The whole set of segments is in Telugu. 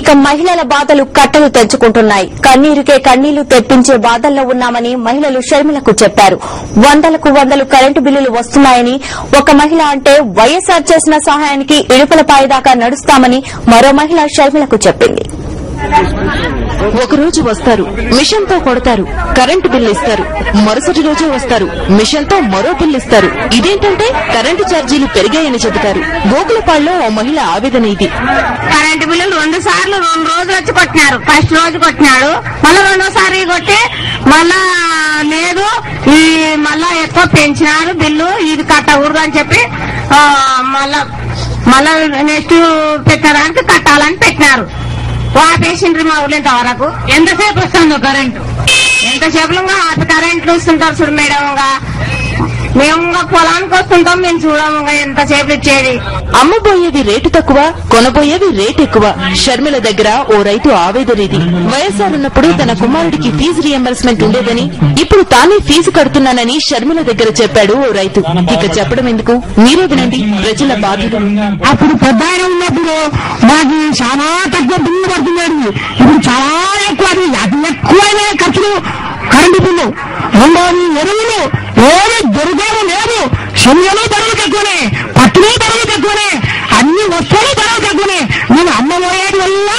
ఇక మహిళల బాధలు కట్టలు తెంచుకుంటున్నాయి. కన్నీరుకే కన్నీళ్లు తెప్పించే బాధల్లో ఉన్నామని మహిళలు షర్మిలకు చెప్పారు. వందలకు వందలు కరెంటు బిల్లులు వస్తున్నాయని ఒక మహిళ అంటే వైఎస్ఆర్ చేసిన సహాయానికి ఇడుపులపాయ దాకా నడుస్తామని మరో మహిళ షర్మిలకు చెప్పింది. ఒకరోజు వస్తారు, మిషన్ తో కొడతారు, కరెంటు బిల్లు ఇస్తారు. మరుసటి రోజే వస్తారు, మిషన్ తో మరో బిల్లు ఇస్తారు. ఇదేంటంటే కరెంటు ఛార్జీలు పెరిగాయని చెబుతారు. గోకులపాడులో ఓ మహిళ ఆవేదన ఇది. కరెంటు బిల్లులు 2 సార్లు 2 రోజులు వచ్చి కొట్టినారు. ఫస్ట్ రోజు కొట్టినాడు, మళ్ళా 2వ కొట్టి మళ్ళా లేదు, ఈ మళ్ళా ఎక్కువ పెంచినారు బిల్లు, ఇది కట్టకూడదు అని చెప్పి మళ్ళా నెక్స్ట్ పెట్టడానికి కట్టాలని పెట్టినారు. ఆపేసిండ్రి మా ఊళ్ళో ఇంతవరకు. ఎంతసేపు వస్తుందో కరెంటు, ఎంతసేపు కరెంట్లు వస్తుంటారు చూడు మేడం. మేము పొలానికి వస్తుంటాం, మేము చూడము ఎంతసేపు ఇచ్చేది. అమ్మబోయేది రేటు తక్కువ, కొనబోయేది రేటు ఎక్కువ. షర్మిల దగ్గర ఓ రైతు ఆవేదన ఇది. వైఎస్ఆర్ ఉన్నప్పుడు తన కుమారుడికి ఫీజు రియంబర్స్మెంట్ ఉండేదని, ఇప్పుడు తానే ఫీజు కడుతున్నానని షర్మిల దగ్గర చెప్పాడు ఓ రైతు. ఇక చెప్పడం ఎందుకు, మీరే వినండి ప్రజల బాధలు. అప్పుడు పెద్ద ఆయన ఉన్నప్పుడు మాకు చాలా తక్కువ బిల్లు పడుతున్నాడు. ఇప్పుడు చాలా ఎక్కువ, అతి ఎక్కువైన ఖర్చులు కరెంటు బిల్లు. రెండోది ఎరువులు ఏమి దొరికేమో లేదు. శనగలు ధరలు తక్కువనే, పత్తులు ధరలు తక్కువనే, అన్ని వస్తువులు ధరలు తక్కువనే. నేను అమ్మబోయేది వల్ల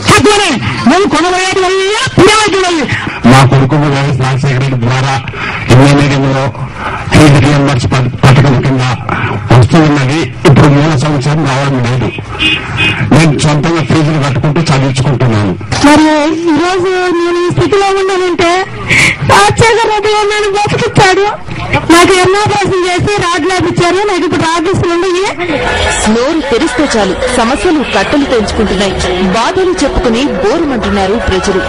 తక్కువనే, నేను కొనబోయేది వల్ల పురోగతి. మా కొడుకు రాజశేఖర రెడ్డి ద్వారా ఎమ్మెల్యేలో ఫీజు రియంబర్స్ పథకం కింద వస్తూ ఉన్నది. ఇప్పుడు 3 సంవత్సరం రావడం లేదు. నేను సొంతంగా ఫీజులు కట్టుకుంటూ చదివించుకుంటున్నాను. మరి ఈరోజు నేను ఈ స్థితిలో ఉన్నానంటే రాజశేఖర రెడ్డి నన్ను బతికిచ్చాడు. నాకు ఎన్నో ప్రశ్నలు చేసి రాడ్లు ఇచ్చారు. నాకు ఇప్పుడు రాడ్లు ఉన్నాయి. నోరు తెరిస్తే చాలు సమస్యలు కట్టలు తెంచుకుంటున్నాయి. బాధలు చెప్పుకుని బోరుమంటున్నారు ప్రజలు.